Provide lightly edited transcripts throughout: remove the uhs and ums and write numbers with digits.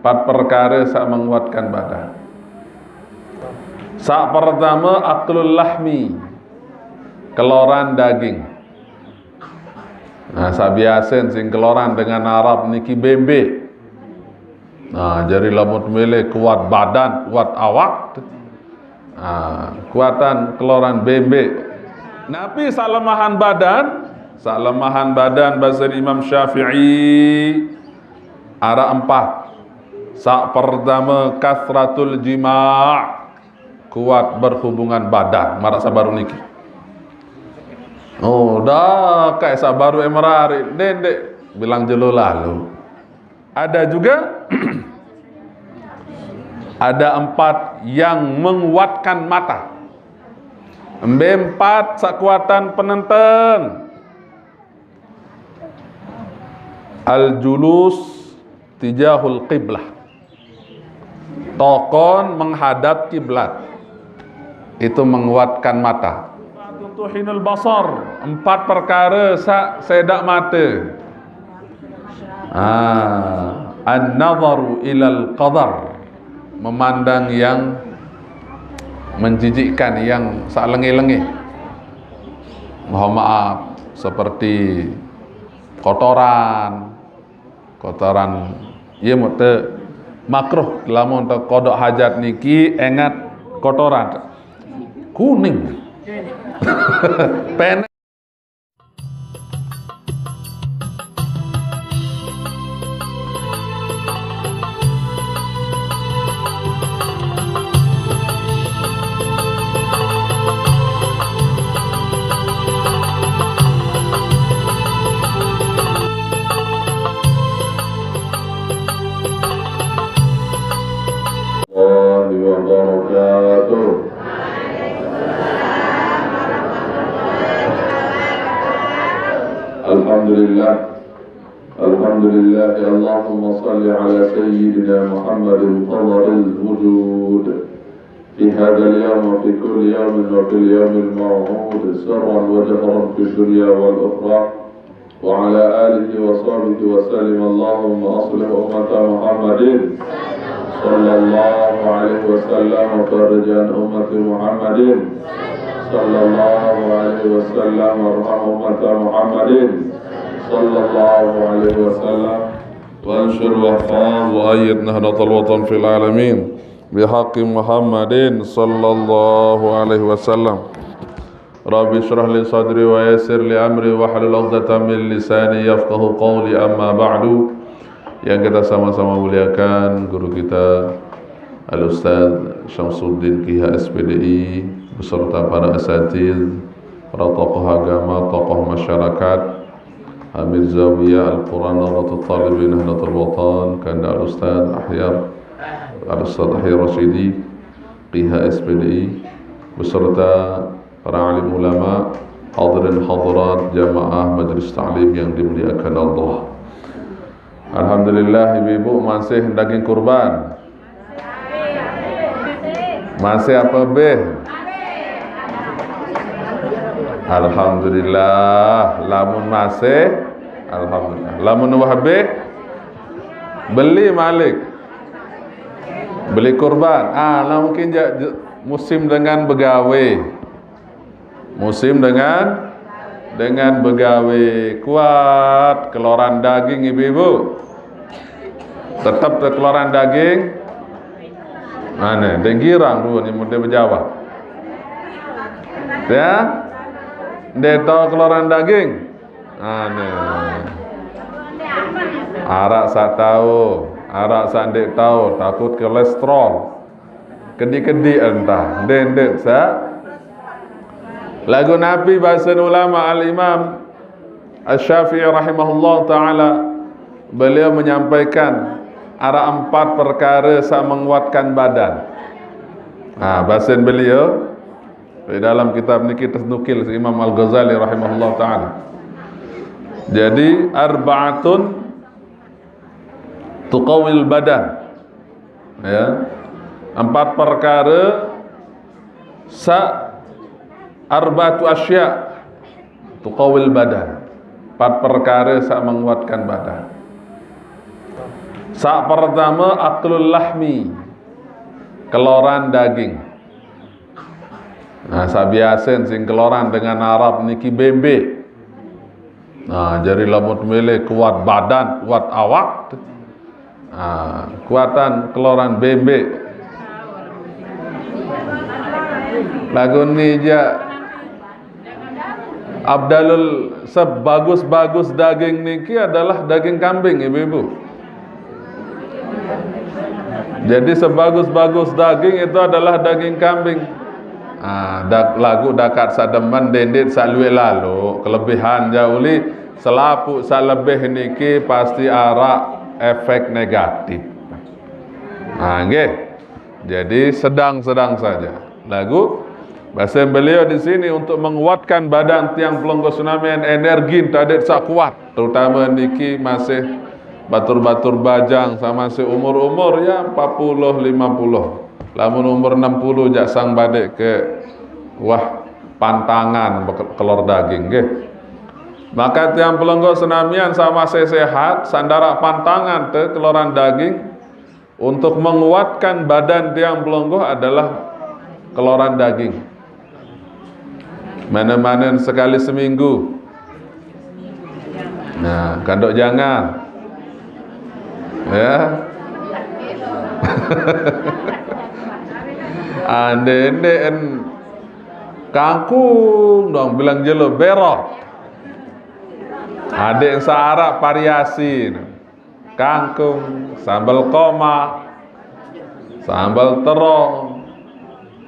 Empat perkara sak menguatkan badan. Sak pertama aklul lahmi, keloran daging. Nah, sak biasa sing keloran dengan Arab niki bembe. Nah, jari lamut mele kuat badan, kuat awak. Nah, kuatan keloran bembe. Nabi salemahan badan bahasa Imam Syafi'i ada 4. Sak pertama kasratul jima', kuat berhubungan badan. Marak sabaru niki. Oh, dah kayak sabaru emerari. Dendek bilang jelo lalu. Ada juga ada 4 yang menguatkan mata. 4 sakuatan penenten. Al-julus tijahul qiblah, tokon menghadap kiblat, itu menguatkan mata. Tuhinul basar, 4 perkara sak sedak mata. An-nazaru ilal qadar, memandang yang menjijikkan, yang sak lengih-lengih. Mohon maaf, seperti kotoran, ia mute makruh lamun tak kodok hajat niki ingat kotoran kuning pen. Alhamdulillah, Allahumma salli ala sayyidina Muhammadin qamaril wujud fi hadal yawm wa fi kulli yawmin wa fil yawmil maw'ud sirran wa jahran fi dunya wal ukhra wa ala alihi wa sahbihi wa sallim. Allahumma aslih ummata Muhammadin sallallahu alaihi wasallam wa farij an ummati Muhammadin sallallahu alaihi wasallam warham ummata Muhammadin sallallahu alaihi wasallam wa anshur wahfaz wa ayyid nahdatal watan fil alamin bihaqqi Muhammadin sallallahu alaihi wasallam. Rabbi shrah li sadri wa yassir li amri wa hlul 'uqdatam min lisani yafqahu qawli. Amma ba'du. Yang kita sama-sama muliakan guru kita Al-Ustaz Syamsuddin Kiha SPDI beserta para asatidz, para tokoh agama, tokoh masyarakat, Amir Zawiyah Al-Quran Ratul Talibin Nahdlatul Watan, Kanda Al-Ustaz Ahyar Rashidi Kiha SPDI beserta para alim ulama, hadirin hadirat jamaah majlis ta'lim yang dimuliakan Allah. Alhamdulillah, ibu-ibu masih daging kurban? Masih apa beh? Alhamdulillah. Lamun masih, alhamdulillah. Lamun wahbe beli malik, beli kurban. Lah mungkin musim dengan begawe, musim dengan begawe, kuat keluaran daging ibu-ibu. Tetap keluaran daging. Mana denggirang dulu ni mudah berjawab. Ya? Dia tahu keluaran daging. Arak sak tahu, arak sak dek tahu, takut kolesterol. Kedi-kedi entah, dendek sak. Lagu Nabi bahasa ulama Al-Imam Asy-Syafi'i rahimahullah taala, beliau menyampaikan ada 4 perkara sak menguatkan badan. Bahasa beliau di dalam kitab ini kita nukil Imam Al-Ghazali rahimahullah taala. Jadi arba'atun tuqawil badan. Ya. 4 perkara arba'atu asya tuqawil badan. 4 perkara sak menguatkan badan. Sak pertama aklul lahmi, keloran daging. Nah, sabiasen sing keloran dengan Arab niki bembe. Nah, jari lamut mele kuat badan, kuat awak. Nah, kuatan keloran bembe. Lagu ni je Abdalul sebagus-bagus daging niki adalah daging kambing, ibu-ibu. Jadi sebagus-bagus daging itu adalah daging kambing. Lagu dakat sademan dendit salwe lalu kelebihan jauli selapuk salebih niki pasti arak efek negatif. Nggih. Jadi sedang-sedang saja. Lagu bahasa beliau di sini untuk menguatkan badan tiang pelonggo tsunami energi tadi sak kuat, terutama niki masih batur-batur bajang sama si umur-umur ya 40 50. Lamun umur 60 jak sang badek ke wah pantangan kelor daging nggih. Maka tiang pelonggo tsunamian sama sehat sandara pantangan te keloran daging untuk menguatkan badan tiang pelonggo adalah keloran daging. Mana-mana sekali seminggu. Nah, kandok jangan. Ya. Ande kangkung dong bilang jelo berok. Ada yang searah variasi. Kangkung, sambal koma, sambal terong,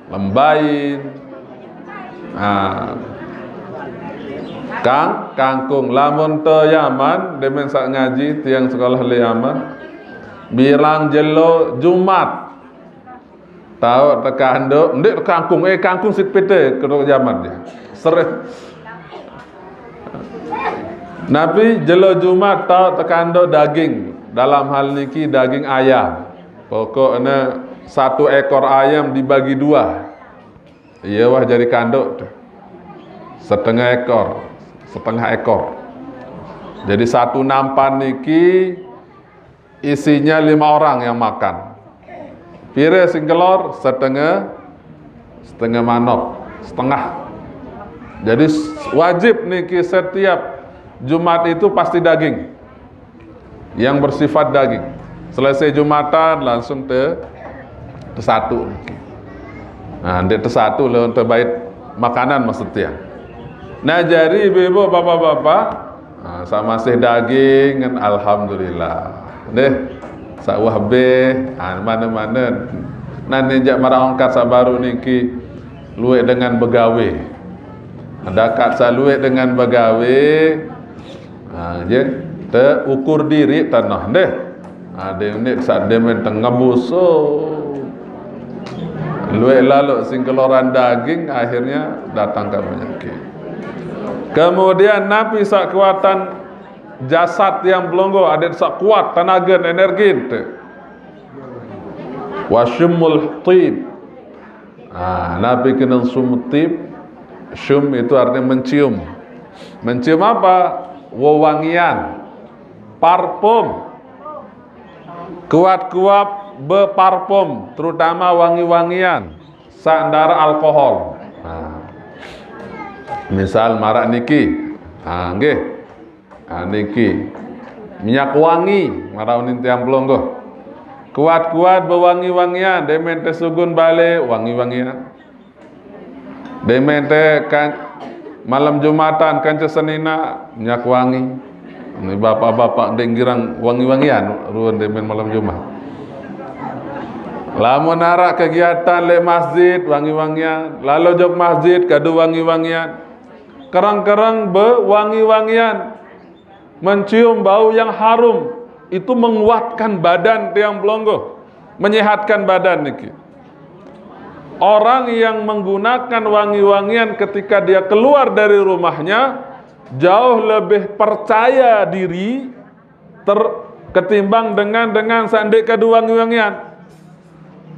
lembain. Kangkung lamun te Yaman demen sak ngaji tiang sekolah le Yaman bilang jelo Jumat tahu tekan do ndek kangkung kangkung sit pete ke Yaman dia seret Nabi jelo Jumat tahu tekan do daging dalam hal niki daging ayam pokoknya 1 ekor ayam dibagi 2. Iya wah jadi kanduk setengah ekor. Jadi 1 nampan niki isinya 5 orang yang makan. Pire sing kelor setengah manok, setengah. Jadi wajib niki setiap Jumat itu pasti daging. Yang bersifat daging. Selesai Jumatan langsung te satu. Nah, dia tersatu lah untuk baik makanan maksudnya. Nah, jadi ibu-ibu, bapak-bapak, sama masih daging kan alhamdulillah. Deh, sawah be, mana-mana. Nanti jak marah angkat sabaru niki luwe dengan begawe. Ada kat saluwe dengan begawe. Je te ukur diri tanah deh. Ada unit saat demen tengah buso. Luwe lalu sing keloran daging akhirnya datang ke penyakit. Kemudian Nabi sak kuatan jasad yang belonggo ada sak kuat tenaga energi te. Wasyumul tib. Nabi kena sumtib. Syum itu artinya mencium. Mencium apa? Wewangian, parfum. Kuat-kuat beparfum, terutama wangi-wangian, sandara alkohol. Misal marak niki, nggih, niki minyak wangi, marau nintiang pelonggo. Kuat-kuat bewangi-wangian, demen te sugun balik wangi-wangian. Demen te kan malam Jumatan kan senina minyak wangi. Ini bapak-bapak denggirang wangi-wangian ruan demen malam Jumat. Lamun narak kegiatan le masjid wangi-wangian, lalu jok masjid kadu wangi-wangian. Kerang-kerang bewangi-wangian, mencium bau yang harum, itu menguatkan badan tiang pelonggo, menyehatkan badan niki. Orang yang menggunakan wangi-wangian ketika dia keluar dari rumahnya jauh lebih percaya diri ketimbang dengan sandek kadu wangi-wangian.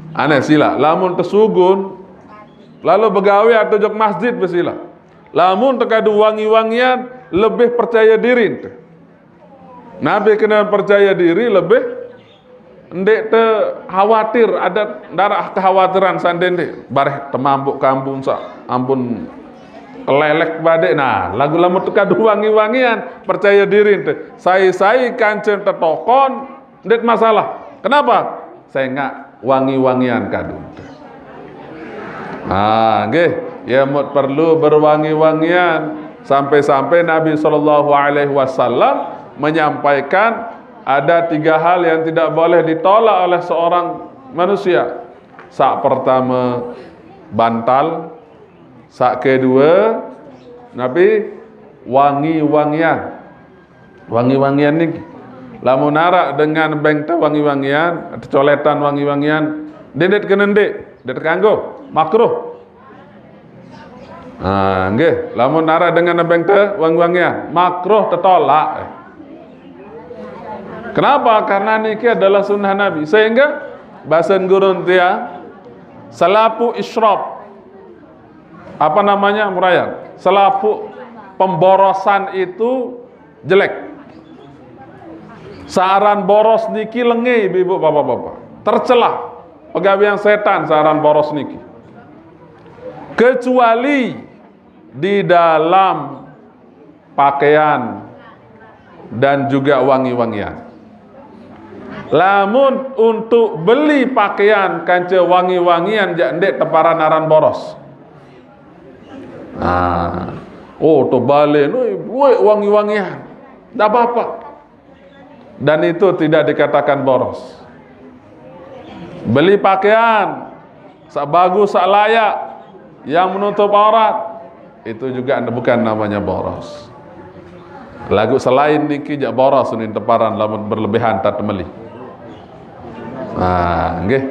Aneh sila, lamun tesugun lalu begawe atau jok masjid besila. Lamun tekadu wangi-wangian lebih percaya diri. Nabi kena percaya diri lebih ndek te khawatir ada darah kekhawatiran sandende bareh temambuk kampung sak ampun kelelek badek. Nah lagu lamu tekadu wangi-wangian percaya diri ente saya kancen tetokon ndek masalah. Kenapa? Saya nggak wangi-wangian kadu. Nah nggih ya mut perlu berwangi-wangian sampai-sampai Nabi SAW menyampaikan ada 3 hal yang tidak boleh ditolak oleh seorang manusia. Sak pertama bantal, sak kedua Nabi wangi-wangian. Wangi-wangian ni lamun narak dengan bengta wangi-wangian, coletan wangi-wangian, dedet kenendek, dedet kanggo makruh. Ah nggih, lamun narak dengan bengta wangi-wangian, makruh tertolak. Kenapa? Karena niki adalah sunnah Nabi. Sehingga bahasa gurun dia selapu isyrab. Apa namanya murayat? Selapu pemborosan itu jelek. Saran boros niki lengi ibu bapak-bapak. Tercelah pegawean setan saran boros niki. Kecuali di dalam pakaian dan juga wangi-wangian. Lamun untuk beli pakaian kance wangi-wangian jak ndek teparan aran boros. Nah, oh to balen, wangi-wangian, tidak apa-apa. Dan itu tidak dikatakan boros. Beli pakaian sak bagus, sak layak, yang menutup aurat, itu juga bukan namanya boros. Lagu selain niki jak boros ini teparan lamun berlebihan tak temeli. Nah, nggih.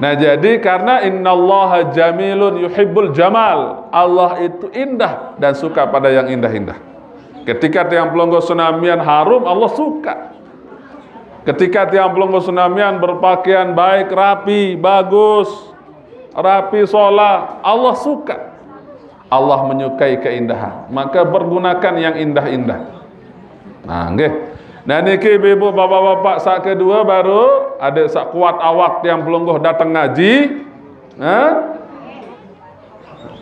Nah, jadi karena innallaha jamilun yuhibbul jamal. Allah itu indah dan suka pada yang indah-indah. Ketika tiang pelonggo sunamian harum, Allah suka. Ketika tiang pelonggo sunamian berpakaian baik, rapi, bagus, rapi, sholat, Allah suka. Allah menyukai keindahan. Maka pergunakan yang indah-indah. Nah, nggih. Nah niki ibu bapak-bapak sak kedua baru ada sak kuat awak yang pelungguh datang ngaji,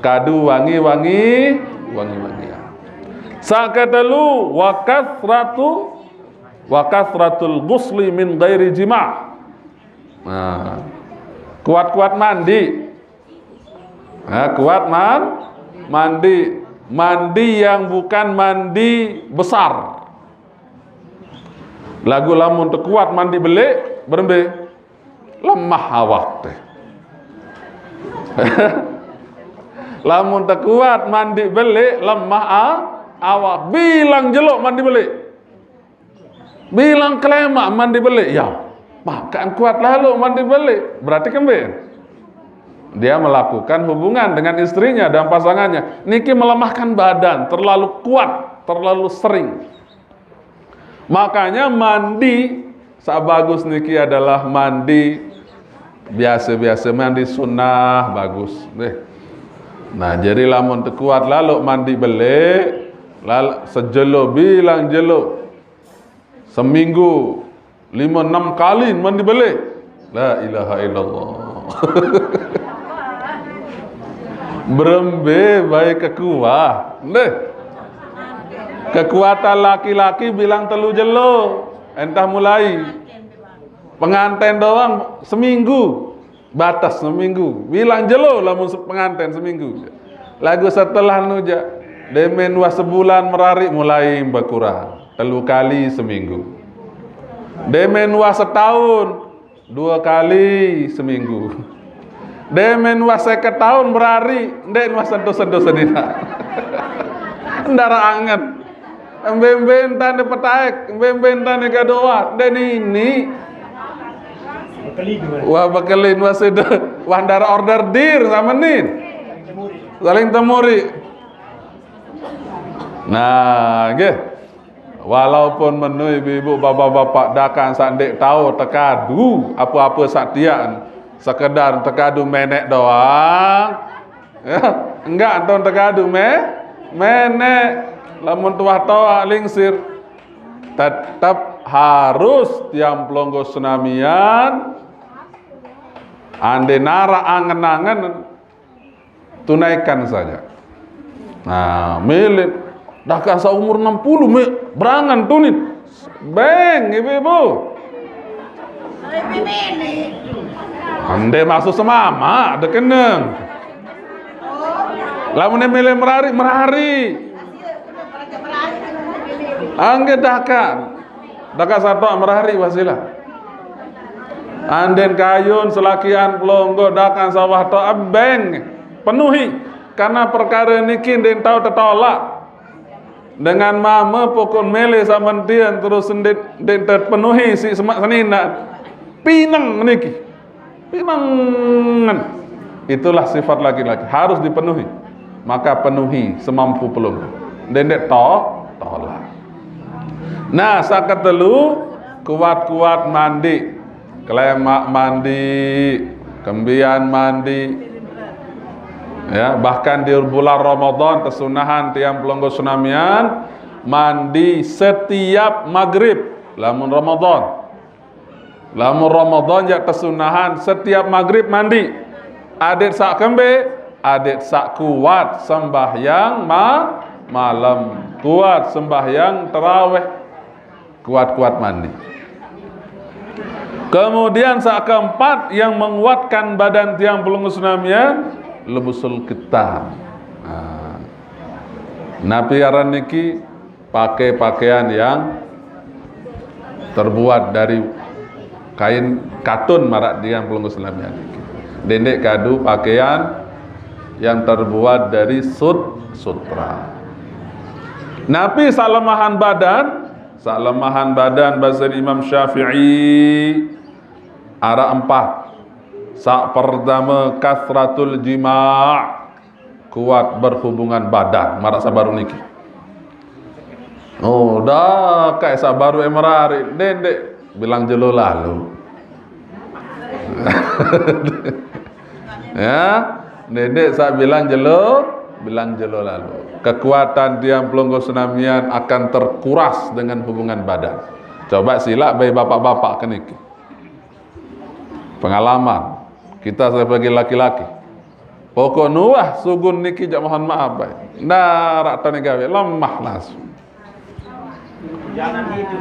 kadu wangi-wangi. Sak kedelu wakathratul ghusli min ghairi jima'. Nah, kuat-kuat mandi. Nah, kuat mandi yang bukan mandi besar. Lagu lamun kuat mandi belik berembe lemah awak teh. Lamun kuat mandi belik lemah awak. Bilang jeluk mandi belik, bilang kelemak mandi belik, ya makan kuat lalu mandi belik, berarti kemben dia melakukan hubungan dengan istrinya dan pasangannya. Niki melemahkan badan, terlalu kuat, terlalu sering. Makanya mandi sabagus niki adalah mandi biasa-biasa, mandi sunnah bagus deh. Nah jadi lamun kuat lalu mandi belik, lalu sejelo bilang jelo seminggu 5-6 kali mandi belik. La ilaha illallah. Berembe baik kekuah deh. Kekuatan laki-laki bilang telu jelo, entah mulai pengantin doang seminggu, batas seminggu, bilang jelo lamun pengantin seminggu. Lagu setelah nuja, demen was sebulan merari mulai berkurang, telu kali seminggu. Demen was setahun, 2 kali seminggu. Demen was 50 tahun berari, den was sentuh-sentuh sedina. Ndara anget. Mbembentan de petaek, mbembentan de gadoa, dan ini wah bakelin wasida wandara order dir sama nin saling temuri. Nah nggih, walaupun menu ibu-ibu bapak-bapak dakan sandek tahu tekadu apa-apa satian sekedar tekadu menek doang ya, enggak anton tekadu menek. Lamun tuah toa lingsir tetap harus tiang pelonggo senamian ande nara angen-angen tunaikan saja. Nah, milik dah kasa umur 60 berangan tunit. Beng, ibu-ibu. Ande masuk semama, ada keneng. Lamun milih merari. Angge daka satu merari wasilah. Anden kayun selakian pelonggo dakan sawah to abeng penuhi karena perkara niki den tahu tertolak dengan mama pokok mele samantian terus den terpenuhi si semak senina pinang niki pinangan itulah sifat laki-laki harus dipenuhi maka penuhi semampu pelonggo den dek tolak. Nah sakatelu kuat-kuat mandi kelemak mandi, kembian mandi, ya bahkan di bulan Ramadan kesunahan tiang pelonggo sunamian mandi setiap maghrib. Lamun Ramadan ya kesunahan setiap maghrib mandi. Adik sak kembe, adik sak kuat sembahyang malam, kuat sembahyang tarawih, kuat-kuat mandi. Kemudian saat keempat yang menguatkan badan tiang pelonggo sunamian lebusul kitab. Nabi aran niki pakai pakaian yang terbuat dari kain katun marak tiang pelonggo sunamian niki. Dendek kadu pakaian yang terbuat dari sutra. Nabi salemahan badan bahasa Imam Syafi'i ada 4. Sak pertama kasratul jima' kuat berhubungan badan marak sabaru niki. Oh dah kayak sabaru emerari dendek bilang jelo lalu. Ya dendek sak bilang jelo lalu. Kekuatan tiang pelonggo sunamian akan terkuras dengan hubungan badan. Coba silak bayi bapak-bapak ke niki. Pengalaman kita sebagai laki-laki. Pokok nuah sugun niki jak mohon maaf baik. Ndarak tane gawe lemah langsung. Jangan hidup.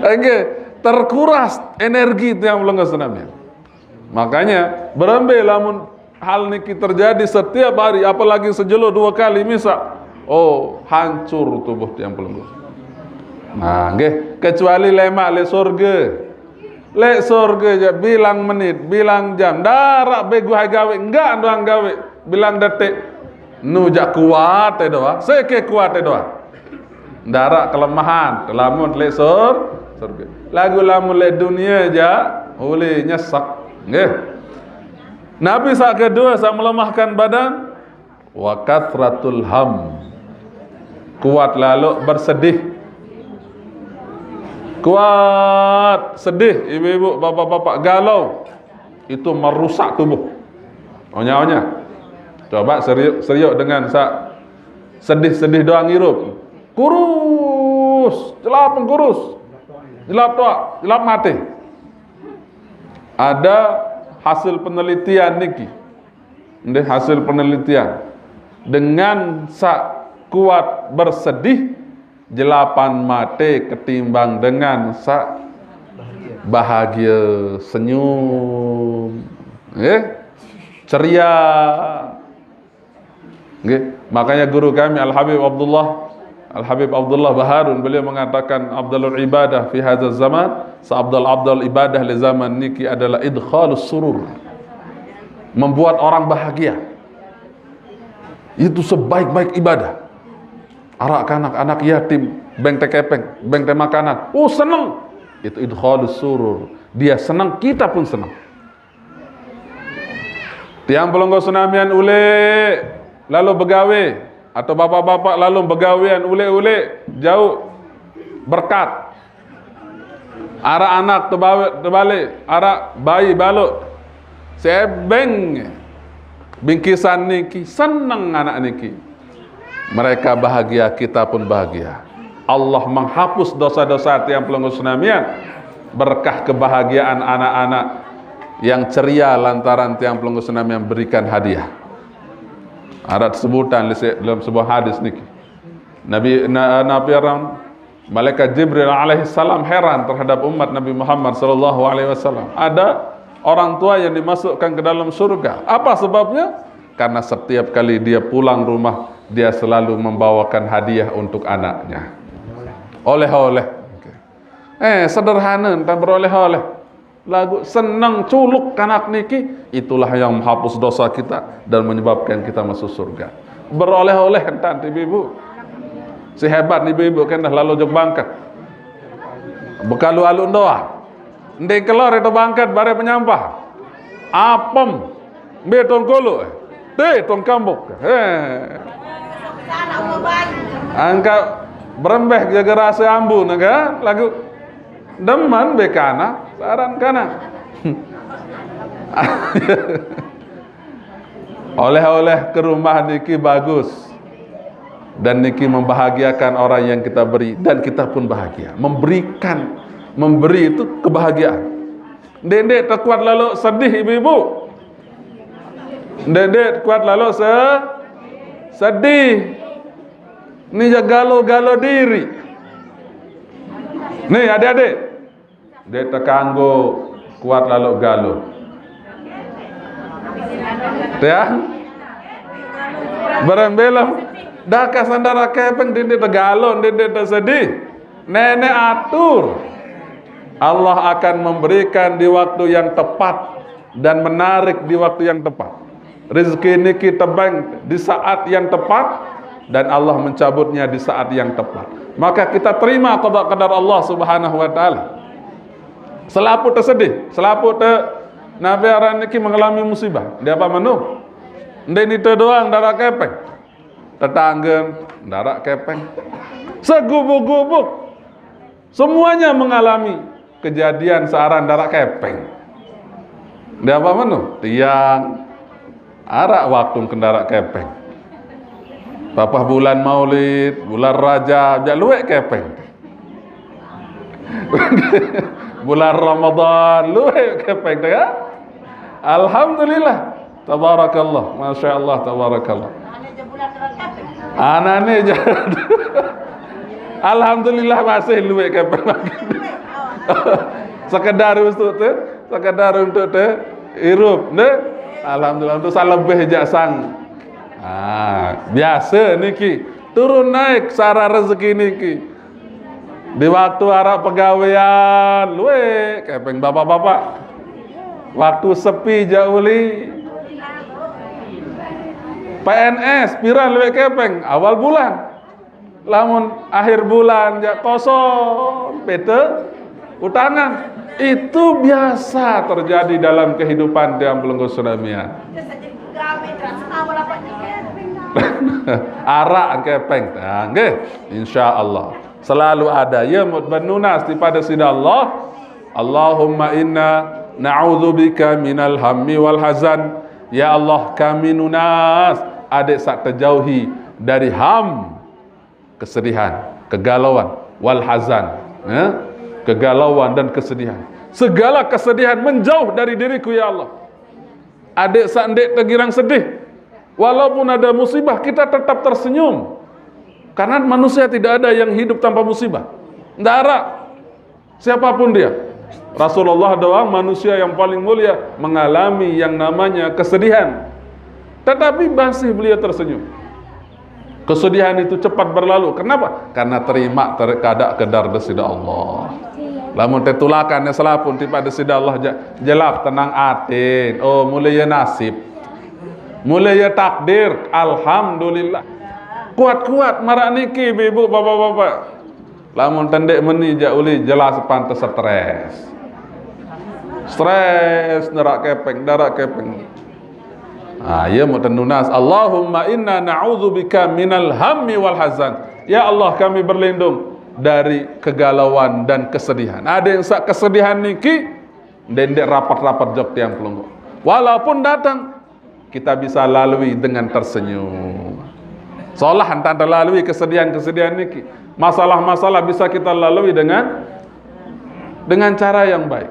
Oke, terkuras energi tiang pelonggo sunamian. Makanya berambil lamun hal niki terjadi setiap hari apalagi sejelo 2 kali misal hancur tubuh tiang pelonggo. Nah, nggih, kecuali lemak le surga aja bilang menit, bilang jam, darak begu hai gawe, enggak doang gawe, bilang detik. Nu jak kuat doa, seke kuat doa. Darak kelemahan, kelamun le surga. Lagu lamun le dunia aja, boleh nyesak. Nggih. Nabi saat kedua saat melemahkan badan wa kathratul ham. Kuat lalu bersedih. Kuat sedih ibu-ibu, bapak-bapak galau. Itu merusak tubuh. Onya-onya. Coba seriuk dengan sak sedih-sedih doang hirup. Kurus, jelap pengkurus. Jelap tua, jelap mati. Ada hasil penelitian niki. Ini hasil penelitian. Dengan sak kuat bersedih jelapan mate ketimbang dengan sak bahagia senyum ceria. Makanya guru kami Al-Habib Abdullah Baharun beliau mengatakan afdalul ibadah fi hadzal zaman abdal ibadah li zaman niki adalah idkhalus surur, membuat orang bahagia. Itu sebaik-baik ibadah. Arak anak-anak yatim, beng teh kepeng, beng teh makanan. Seneng. Itu idkhalus surur. Dia senang, kita pun senang. Tiang pelonggo sunamian ule lalu begawe atau bapak-bapak lalu begawean ule jauh berkat. Arak anak terbalik, arak bayi balut. Sebeng bingkisan niki seneng anak niki. Mereka bahagia, kita pun bahagia. Allah menghapus dosa-dosa tiang pelenggu tsunamian, berkah kebahagiaan anak-anak yang ceria lantaran tiang pelenggu tsunamian berikan hadiah. Ada sebutan dalam sebuah hadis niki. Nabi Malaikat Jibril alaihissalam heran terhadap umat Nabi Muhammad sallallahu alaihi wasallam. Ada orang tua yang dimasukkan ke dalam surga. Apa sebabnya? Karena setiap kali dia pulang rumah, dia selalu membawakan hadiah untuk anaknya. Oleh-oleh. Sederhana, entah beroleh-oleh. Lagu senang culuk kanak niki, itulah yang menghapus dosa kita dan menyebabkan kita masuk surga. Beroleh-oleh entah ibu-ibu. Si hebat ibu-ibu kan dah lalu jog bangkat. Bekalu alun doa. Ndek keluar itu bangkat bare penyampah. Apem beton kolo. Tong kambuk. Angka berembeh jaga rasa ambu naga lagu deman bekana saran kana. Oleh-oleh ke rumah niki bagus. Dan niki membahagiakan orang yang kita beri dan kita pun bahagia. Memberi itu kebahagiaan. Dendek terkuat lalu sedih ibu-ibu. Dendek kuat lalu sedih. Ni galo-galo diri. Nih adik-adik. Dia terkanggo kuat lalu galo. Ya. Berembelam. Dah kasandara kepeng dendek tergalo, dendek tersedih. Nenek atur. Allah akan memberikan di waktu yang tepat dan menarik di waktu yang tepat. Rezeki ini kita bank di saat yang tepat dan Allah mencabutnya di saat yang tepat. Maka kita terima qada qadar Allah Subhanahu wa taala. Selapu tersedih, selapu nabi aran niki mengalami musibah. Dia apa menu? Ndeni teu doang darak kepeng. Tetanggen darak kepeng. Segubuk-gubuk. Semuanya mengalami kejadian searan darak kepeng. Dia apa menu? Tiang arak waktu kendarak kepeng. Papah bulan Maulid, bulan Rajab, jak luwek kepeng. Bulan Ramadan, luwek kepeng ya. Alhamdulillah, tabarakallah, masya Allah, tabarakallah. Anane alhamdulillah masih luwek kepeng. Sekedar untuk hirup, ne? Alhamdulillah untuk salebeh jak sang. Biasa niki turun naik sara rezeki niki. Di waktu arah pegawaian, luwe kepeng bapak-bapak. Waktu sepi jauli. PNS piran luwe kepeng awal bulan. Lamun akhir bulan jak kosong, pete utangan. Itu biasa terjadi dalam kehidupan tiang pelenggu tsunamian. Arak kepeng, nggih, insyaallah selalu ada ya mutbanunas pada sida Allah. Allahumma inna na'udzubika minal hammi wal hazan. Ya Allah, kami nunas adik sak terjauhi dari ham, kesedihan, kegalauan, wal hazan, kegalauan dan kesedihan. Segala kesedihan menjauh dari diriku ya Allah. Adik sandek tergirang sedih. Walaupun ada musibah, kita tetap tersenyum. Karena manusia tidak ada yang hidup tanpa musibah. Tidak ada. Siapapun dia. Rasulullah doang manusia yang paling mulia mengalami yang namanya kesedihan. Tetapi masih beliau tersenyum. Kesedihan itu cepat berlalu. Kenapa? Karena terima terkadak kedar desida Allah. Lamun tetulakan ya selapun tiba desida Allah jelap tenang atin. Oh mulai ya nasib. Mulai ya takdir. Alhamdulillah. Kuat-kuat marak niki ibu bapak-bapak. Lamun tendek meni jauli jelas pantas stres. Stres darak kepeng. Ya mutenunas. Allahumma inna na'udzubika minal hammi wal hazan. Ya Allah, kami berlindung dari kegalauan dan kesedihan. Ada yang sak kesedihan niki dendek rapat-rapat jok tiang pelunggu. Walaupun datang kita bisa lalui dengan tersenyum. Seolah entah terlalui kesedihan-kesedihan niki. Masalah-masalah bisa kita lalui dengan cara yang baik.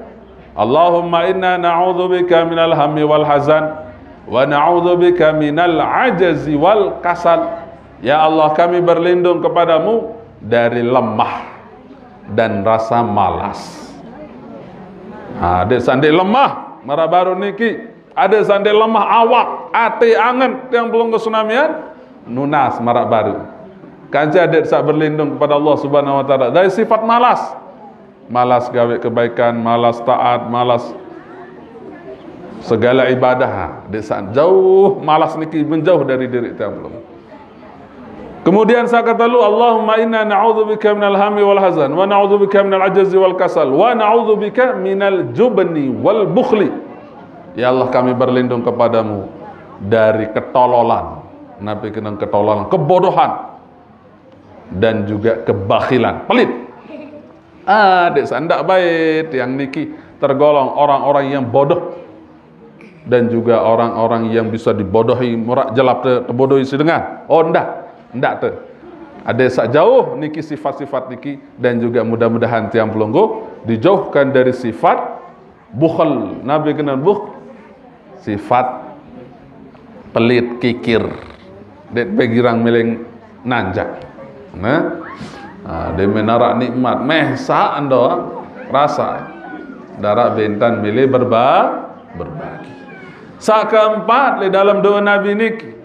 Allahumma inna na'udzubika minal hammi wal hazan wa na'udzubika minal ajazi wal kasal. Ya Allah, kami berlindung kepadamu dari lemah dan rasa malas. Ada sandi lemah mara baru niki, ada sandi lemah awak, ati angen yang belum kesunamian nunas mara baru. Kanca adik sak berlindung kepada Allah Subhanahu wa taala dari sifat malas. Malas gawe kebaikan, malas taat, malas segala ibadah. Desa jauh malas niki menjauh dari diri kita belum. Kemudian saya kata lu, Allahumma inna na'udzubika minal hammi wal hazan wa na'udzubika minal ajzi wal kasal wa na'udzubika minal jubni wal bukhli. Ya Allah, kami berlindung kepadamu dari ketololan. Nabi kenang ketololan, kebodohan dan juga kebakhilan, pelit. Adik sandak baik yang niki tergolong orang-orang yang bodoh dan juga orang-orang yang bisa dibodohi, murak jelap terbodohi sedengan. Oh ndak tu. Ada sak jauh niki sifat-sifat niki dan juga mudah-mudahan tiang pelunggu dijauhkan dari sifat bukhl. Nabi kenal bukhl, sifat pelit, kikir, dek begirang meleng nanjak. Nah, dia menarak nikmat, mehsa ando rasa darak bentan milih berbagi. Sak keempat di dalam doa Nabi niki,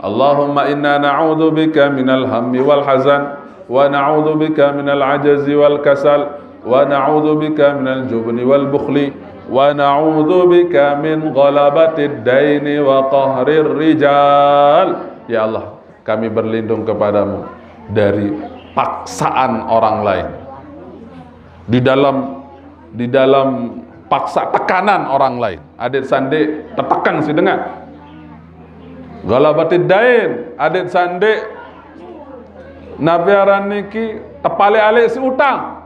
Allahumma inna na'udzubika minal hammi wal hazan wa na'udzubika minal ajzi wal kasal wa na'udzubika minal jubni wal bukhli wa na'udzubika min ghalabatid daini wa qahrir rijal. Ya Allah, kami berlindung kepadamu dari paksaan orang lain, di dalam paksa tekanan orang lain. Adik sande tertekan si dengar galabatid dain, adik sande nabi aran niki tepale alik si utang.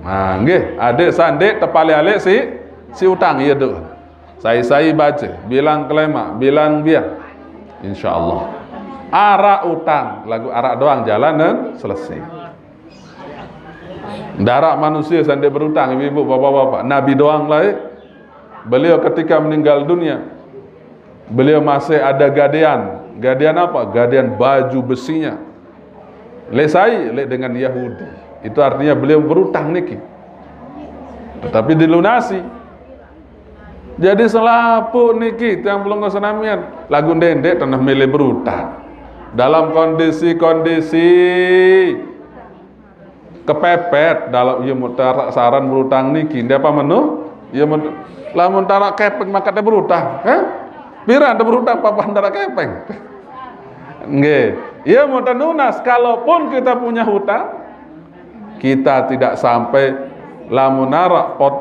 Nah nggih, adik sande tepale alik si utang. Iya tu saya baca bilang kelema bilang biar insyaallah arak utang, lagu arak doang jalan dan selesai. Darak manusia sandi berutang, ibu-ibu, bapak-bapak. Nabi doang lah. Beliau ketika meninggal dunia, beliau masih ada gadean. Gadean apa? Gadean baju besinya. Lesai dengan Yahudi. Itu artinya beliau berutang niki. Tetapi dilunasi. Jadi selapu niki yang belum kesenamian. Lagu dendek tanah milih berutang. Dalam kondisi kepepet dalam ia mutarak saran berutang niki dia apa menu ia lamun tarak kepeng maka dia berutang pira ada berutang papan tarak kepeng nggih ia mau tenunas. Kalaupun kita punya hutang, kita tidak sampai lamun narak pot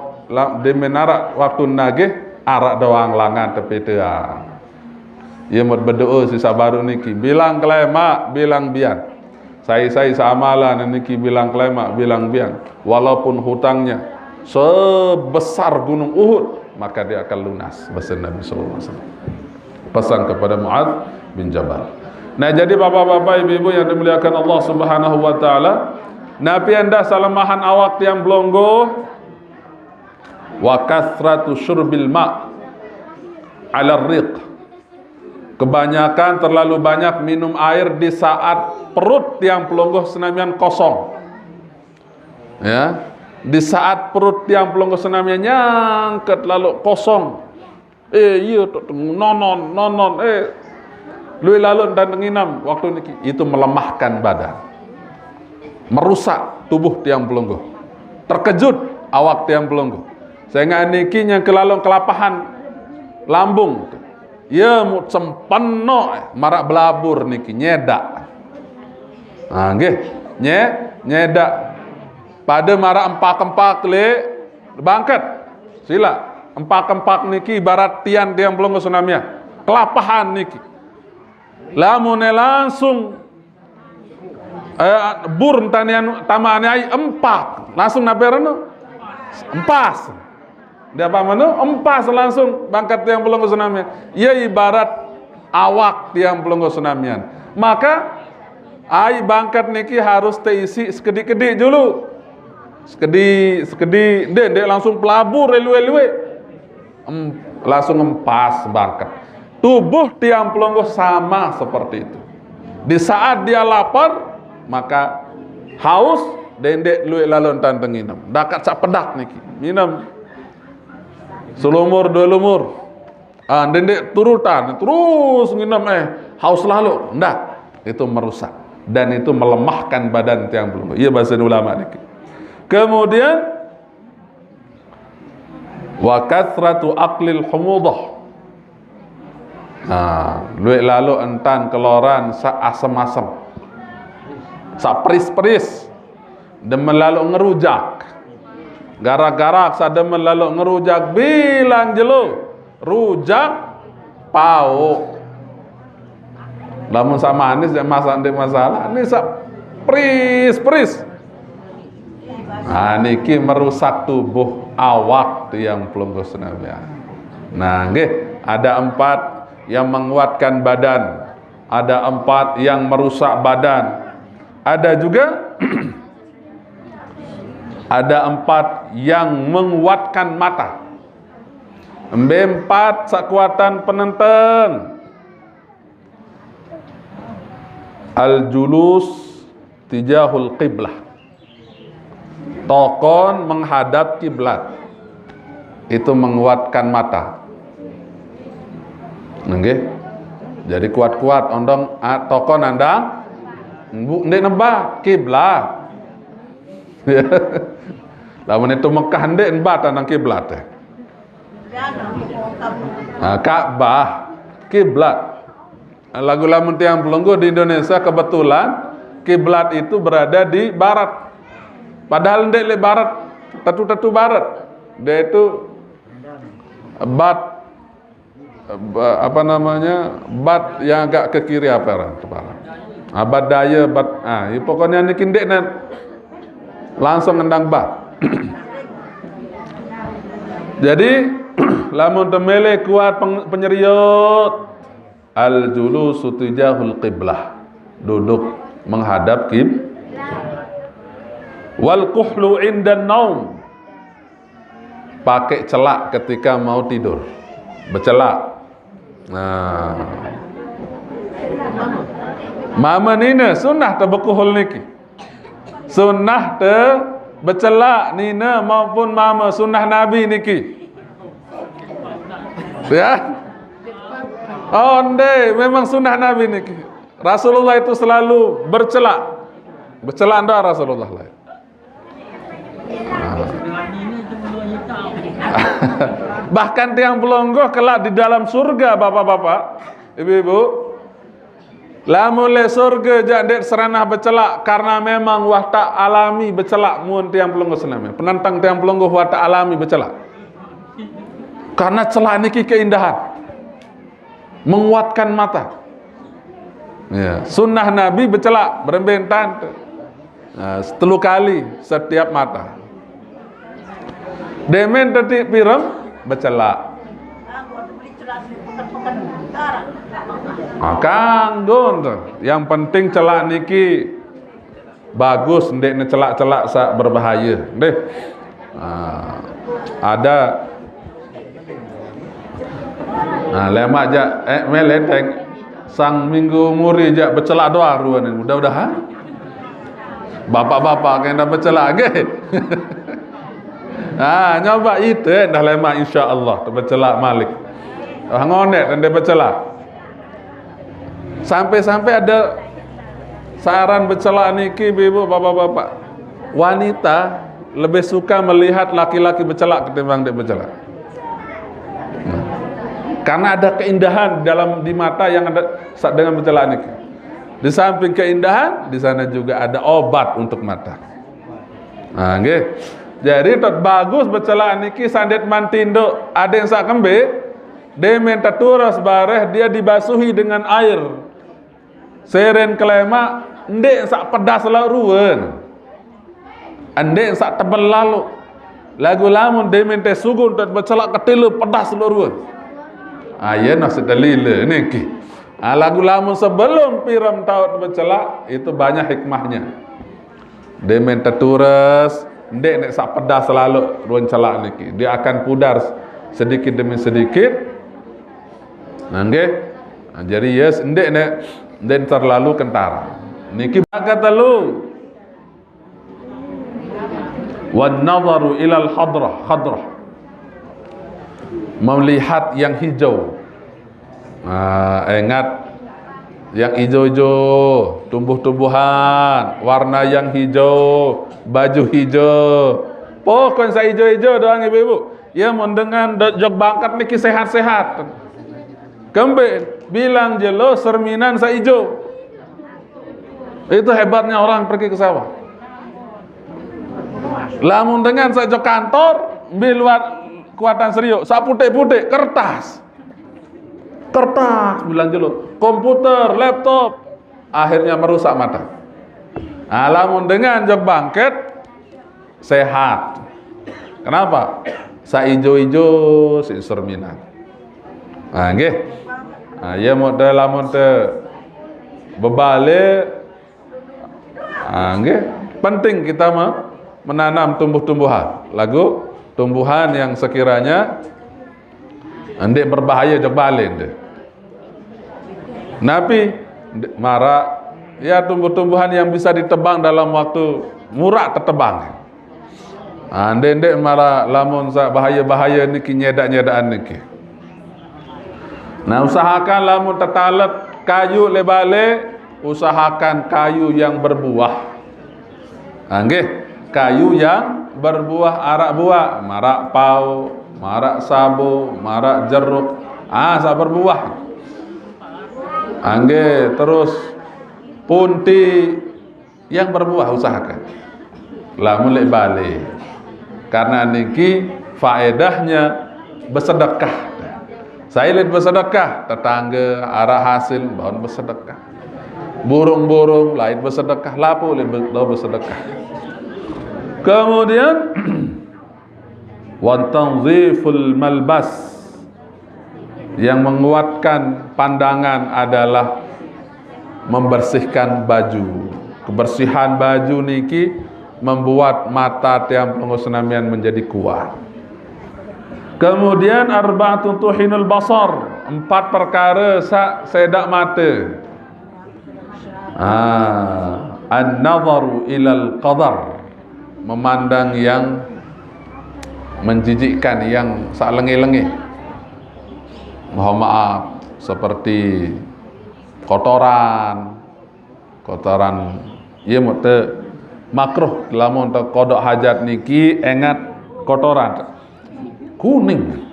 di menarak waktu nagih arak doang langan tepi teang. Ia mau berdoa sisa baru niki bilang kelema bilang bian saya seamalan niki bilang kelema bilang bian walaupun hutangnya sebesar gunung Uhud maka dia akan lunas. Pesan Nabi sallallahu alaihi wasallam, pesan kepada Mu'adz bin Jabal. Nah jadi bapak-bapak ibu-ibu yang dimuliakan Allah Subhanahu wa taala, Nabi anda salamahan awak yang blonggo wa kathratu syurbil ma' ala riq. Kebanyakan terlalu banyak minum air di saat perut yang pelungguh senamian kosong. Ya, di saat perut yang pelungguh senamian nyangket lalu kosong. Iya nonon. Lui lalu dan nginam waktu niki itu melemahkan badan, merusak tubuh tiang pelungguh. Terkejut awak tiang pelungguh. Sehingga niki yang kelalung kelapahan lambung. Ya mu sempeno marak belabur niki nyedak. Nah nggih, nyedak. Pada marak empak-empak le bangket. Sila, empak-empak niki ibarat tian belum kesunamnya. Kelapahan niki. Lamune langsung bur tanian tamane ai empak. Langsung naberano empas. Dia apa menu? Empas langsung bangkat tiang pelunggu tsunamian. Ia ibarat awak tiang pelunggu tsunamian. Maka air bangkat niki harus terisi sekedik-kedik dulu. Sekedik, dek langsung pelabur elwe-elwe. Langsung empas bangkat. Tubuh tiang pelonggo sama seperti itu. Di saat dia lapar, maka haus, dendek luik lalon tanteng minum. Dakat sak pedak niki, minum. Selumur dua lumur. Dendek turutan, terus minum haus lalu. Ndak, itu merusak dan itu melemahkan badan tiang pelonggo. Iya bahasa ulama niki. Kemudian wa kathratu aqlil humudah. Luik lalu entan keloran sa asam-asam, sa peris-peris, demen lalu ngerujak, garak-garak sa demen lalu ngerujak, bilang jelo rujak pau. Lamun sa manis dan masalah, ini sa peris-peris. Niki merusak tubuh awak tiang pelungguh senabian. Nggih, ada 4 yang menguatkan badan, ada 4 yang merusak badan, ada juga ada 4 yang menguatkan mata. 4 sekuatan penenten. Al-julus tijahul qiblah, tokon menghadap kiblat, itu menguatkan mata. Nggih. Jadi kuat-kuat ondong tokon andang ndek nembah kiblat. Lamun itu Mekah ndek nembah tandang kiblat teh. Ka'bah kiblat. Lagu lamun tiang pelungguh di Indonesia kebetulan kiblat itu berada di barat. Padahal ndek le barat, tatu barat. Dia itu bat yang agak ke kiri apa bat daya pokoknya niki ndek langsung ngendang bat. Jadi lamun temele kuat penyeriut, al julusu tijahul qiblah, duduk menghadap wal kuhlu indan naum, pakai celak ketika mau tidur, bercelak. Mama nina sunnah terbekuhul niki, sunnah te bercelak nina maupun mama, sunnah Nabi niki. Ya, memang sunnah Nabi niki. Rasulullah itu selalu bercelak ndak Rasulullah lah. Bahkan tiang pelonggoh kelak di dalam surga, bapak-bapak, ibu-ibu, lamun le surga jadi seranah bercelak karena memang wahta alami bercelak mun tiang pelonggoh sename. Penantang tiang pelonggoh wahta alami bercelak. Karena celak niki keindahan, menguatkan mata. Ya, sunnah Nabi bercelak berembentan 10 kali setiap mata. Demen tadi pirem bercelak. Kanggon tuh. Yang penting celak niki bagus, ndek ne celak-celak sak berbahaya. Deh. Ada lemak jak meleteng sang minggu muri jak bercelak doa ruan ini. Mudah-mudahan bapak-bapak kena bercelak ke. Nyoba itu dah lemak insya-Allah bercelak malik. Ngonek dan dia bercelak. Sampai-sampai ada saran bercelak niki ibu bapak-bapak. Wanita lebih suka melihat laki-laki bercelak ketimbang dia bercelak. Karena ada keindahan di mata yang ada dengan bercelak niki. Di samping keindahan, di sana juga ada obat untuk mata. Nggih. Jadi bagus bercelak niki sandet mantindo, ada yang sak kembe, dia minta turas bareh, dia dibasuhi dengan air. Seren kelema, ndek sak pedas laruan. Ndek sak tebel lalu. Lagu lamun dia minta sugun dan bercelak ketilu pedas laruan. Ya nasi dalil niki. Lagu lamun sebelum piram taut bercelak itu banyak hikmahnya. Demen tertures, ndek nek sak pedas selalu ruang celak niki. Dia akan pudar sedikit demi sedikit. Nggih. Jadi yes ndek nek ndek terlalu kentar. Niki kata lu. Wan nadharu ilal khadrah. Melihat yang hijau. Ingat yang hijau-hijau, tumbuh-tumbuhan, warna yang hijau, baju hijau. Pokoknya saya hijau-hijau doang ibu-ibu. Ya mendengar jog bangkat niki sehat-sehat. Kembe bilang jelo cerminan saya hijau. Itu hebatnya orang pergi ke sawah. Lamun dengan saya jog kantor, biluat kuatan serius, sak putih-putih kertas bilang dulu, komputer, laptop, akhirnya merusak mata. Lamun dengan jog bangket sehat. Kenapa? Sa ijo-ijo si cerminan. Nggih. Ya model lamun te bebale. Nggih, penting kita menanam tumbuh-tumbuhan. Lagu tumbuhan yang sekiranya ndek berbahaya jog balik ndek. Nabi marak ya tumbuh-tumbuhan yang bisa ditebang dalam waktu murah tertebang. Ndek marak lamun sa bahaya-bahaya niki nyedak-nyedaan niki. Nah, usahakan lamun tetalet kayu lebale, usahakan kayu yang berbuah. Nggih, kayu yang berbuah arak buah, marak pau, marak sabu, marak jeruk, sa berbuah. Angge terus punti yang berbuah usahakan. Lamun lek balik. Karena niki faedahnya bersedekah. Saya lihat bersedekah, tetangga arah hasil bahon bersedekah. Burung-burung lain bersedekah, lapu lain bersedekah. Kemudian wa tanziful malbas, yang menguatkan pandangan adalah membersihkan baju. Kebersihan baju niki membuat mata tiang pengusnamian menjadi kuat. Kemudian arba'atun tuhinul basar, 4 perkara sedak mata. An-nadharu ilal qadar, memandang yang menjijikkan, yang sak lengi-lengi. Mohon maaf, seperti kotoran, ya mute makruh lamun te kodok hajat niki ingat kotoran kuning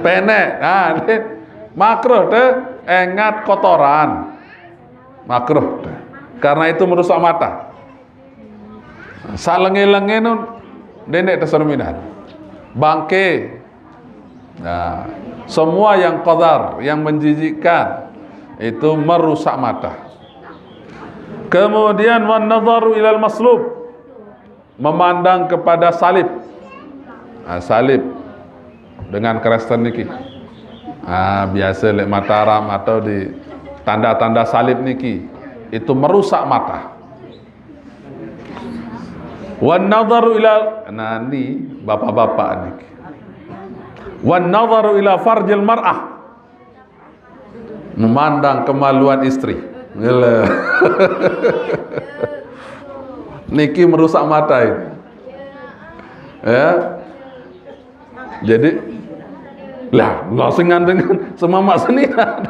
penek. Makruh te ingat kotoran, makruh te. Karena itu merusak mata. Salengi-lengi nun nenek terserminan bangke. Nah, semua yang qadar, yang menjijikkan itu merusak mata. Kemudian wan nadharu ilal maslub, memandang kepada salib. Salib dengan Kristen niki. Biasa lek Mataram atau di tanda-tanda salib niki, itu merusak mata. Wan nadharu ila, nani bapak-bapak niki. Wan nadharu ila farjil mar'ah, memandang kemaluan istri. Niki merusak mata itu. Ya. Jadi lah ngosingan dengan semamak senian.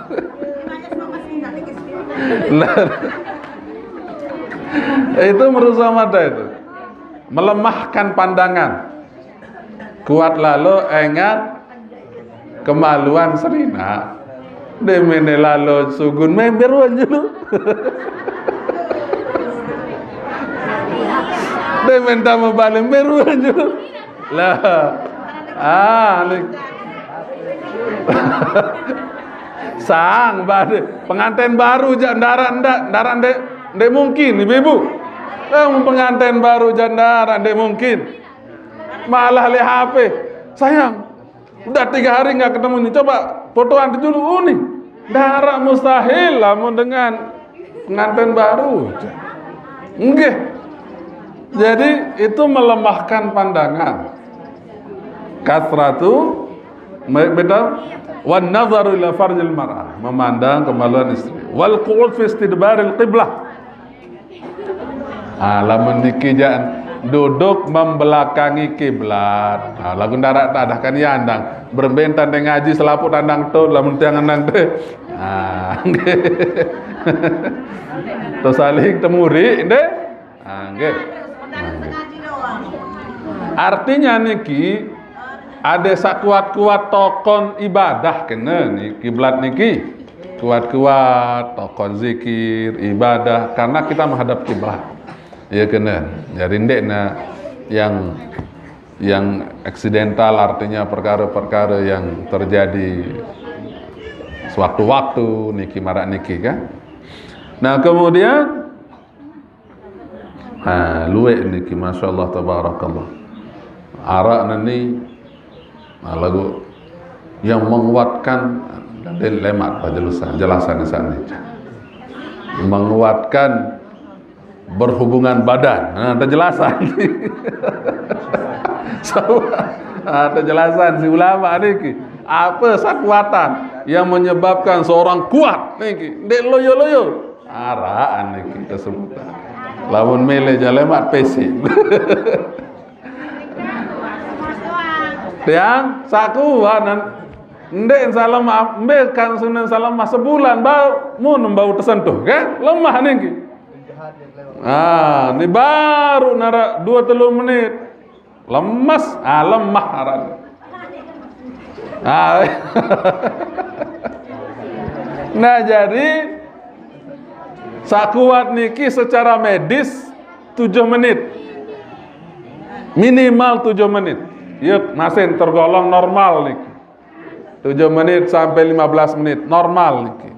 Itu merusak mata itu. Melemahkan pandangan. Kuat lalu ingat kemaluan serina. Demene lalu sugun member wanjulu. Demen tamu balik meru wanjulu. Lah. Sang pengantin baru jandara ndak mungkin ibu-ibu. Pengantin baru jandara ndak mungkin. Malah le HP. Sayang, udah 3 hari nggak ketemu nih. Coba fotoan dulu nih. Darak mustahil lamun dengan pengantin baru. Nggih. Jadi itu melemahkan pandangan. Kasratu beda wan nazaru ila farjil mar'ah, memandang kemaluan istri. Wal qu'ud fi istidbaril qiblah. Lamun niki jangan duduk membelakangi kiblat. Lagu darat tak ada kan yandang berbentan dengan ngaji selaput tandang tu lamun tiang nang tu. Terus saling temuri deh. Nggih. Artinya niki ada sakuat-kuat tokon ibadah kena ni kiblat niki. Kuat-kuat tokon zikir, ibadah karena kita menghadap kiblat. Ya kena. Jadi ndek na yang aksidental artinya perkara-perkara yang terjadi sewaktu-waktu niki marak niki kan. Nah, kemudian luwek niki masyaallah tabarakallah. Arak nani lagu yang menguatkan dan lemat jelasan di sana. Menguatkan berhubungan badan. Ada jelasan. Ada jelasan si ulama niki. Apa sakuatan yang menyebabkan seorang kuat niki? Ndek loyo-loyo. Araan niki kesebutan. Lamun mele jalemat pesik. Tiang sakuan ndek salam mbek kan sunan salam sebulan bau mun bau tersentuh kan? Lemah niki. Ini baru nara 2-3 menit lemas, lemah aran. Nah jadi sakuat niki secara medis 7 menit minimal 7 menit. Yuk masih tergolong normal niki 7 menit sampai 15 menit normal niki.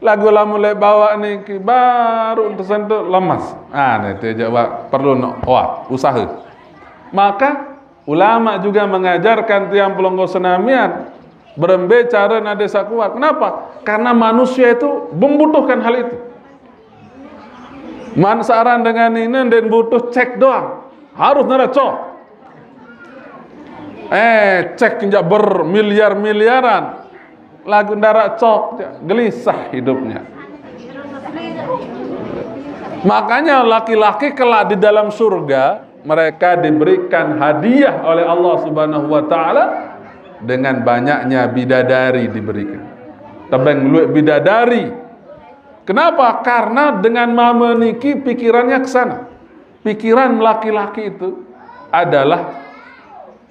Lagu mulai bawa niki baru tersentuh lemas. Itu jawab perlu usaha. Maka ulama juga mengajarkan tiang pelonggo senamian berembe cara nade sakuat. Kenapa? Karena manusia itu membutuhkan hal itu. Mansaran dengan ini dan butuh cek doang. Harus neracok. Cek kinjak bermiliar-miliaran. Lagu darat cok gelisah hidupnya. Makanya laki-laki kelak di dalam surga mereka diberikan hadiah oleh Allah Subhanahu wa taala dengan banyaknya bidadari diberikan. Tebeng luwek bidadari. Kenapa? Karena dengan mama niki pikirannya ke sana. Pikiran laki-laki itu adalah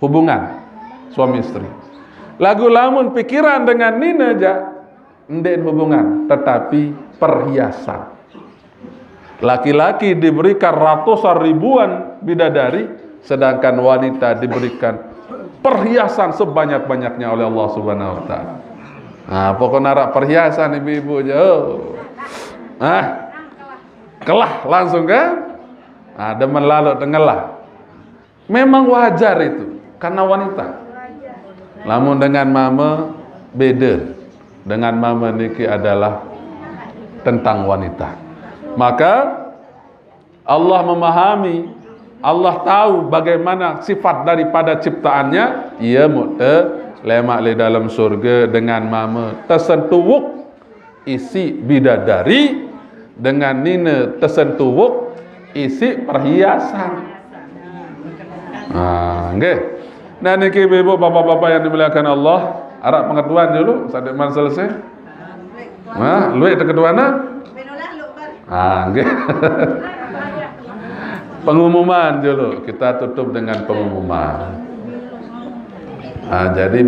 hubungan suami istri. Lagu lamun pikiran dengan nina aja ndek hubungan, tetapi perhiasan. Laki-laki diberikan ratusan ribuan bidadari, sedangkan wanita diberikan perhiasan sebanyak-banyaknya oleh Allah Subhanahu wa taala. Pokoknya narak perhiasan ibu-ibu aja. Kelah langsung kan? Demen lalu tengelah. Memang wajar itu karena wanita. Namun dengan mama beda. Dengan mama niki adalah tentang wanita. Maka Allah memahami, Allah tahu bagaimana sifat daripada ciptaannya. Ia mukte lemak di dalam surga dengan mama tersentuwuk isi bidadari, dengan nina tersentuwuk isi perhiasan. Nggih. Nah niki ibu bapak-bapak yang dimuliakan Allah, arah pengetahuan dulu sampai man selesai. Luwek keketuana? Nggih. Pengumuman dulu, kita tutup dengan pengumuman. Jadi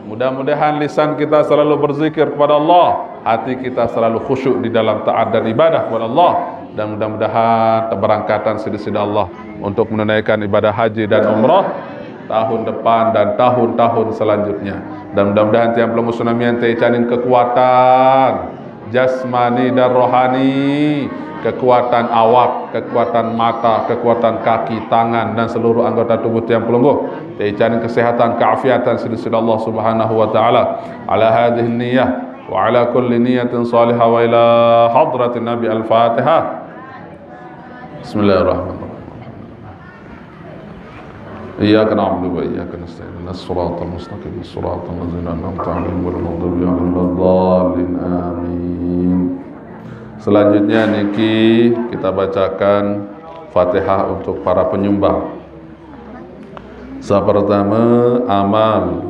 mudah-mudahan lisan kita selalu berzikir kepada Allah, hati kita selalu khusyuk di dalam taat dan ibadah kepada Allah, dan mudah-mudahan keberangkatan sida-sida Allah untuk menunaikan ibadah haji dan umrah tahun depan dan tahun-tahun selanjutnya. Dan mudah-mudahan tiang pelongo tsunamian canin kekuatan jasmani dan rohani, kekuatan awak, kekuatan mata, kekuatan kaki, tangan dan seluruh anggota tubuh tiang pelongo. Canin kesehatan, keafiatan sida-sida Allah Subhanahu wa taala. Ala hadhihi niyyah wa ala kulli niyatin salihah wa ila hadratin Nabi al-Fatihah. Bismillahirrahmanirrahim. Iyyaka na'budu wa iyyaka nasta'in. Ihdinas siratal mustaqim. Siratal ladzina an'amta 'alaihim ghairil maghdubi 'alaihim waladdallin. Amin. Selanjutnya niki kita bacakan Fatihah untuk para penyumbang. Pertama, amal.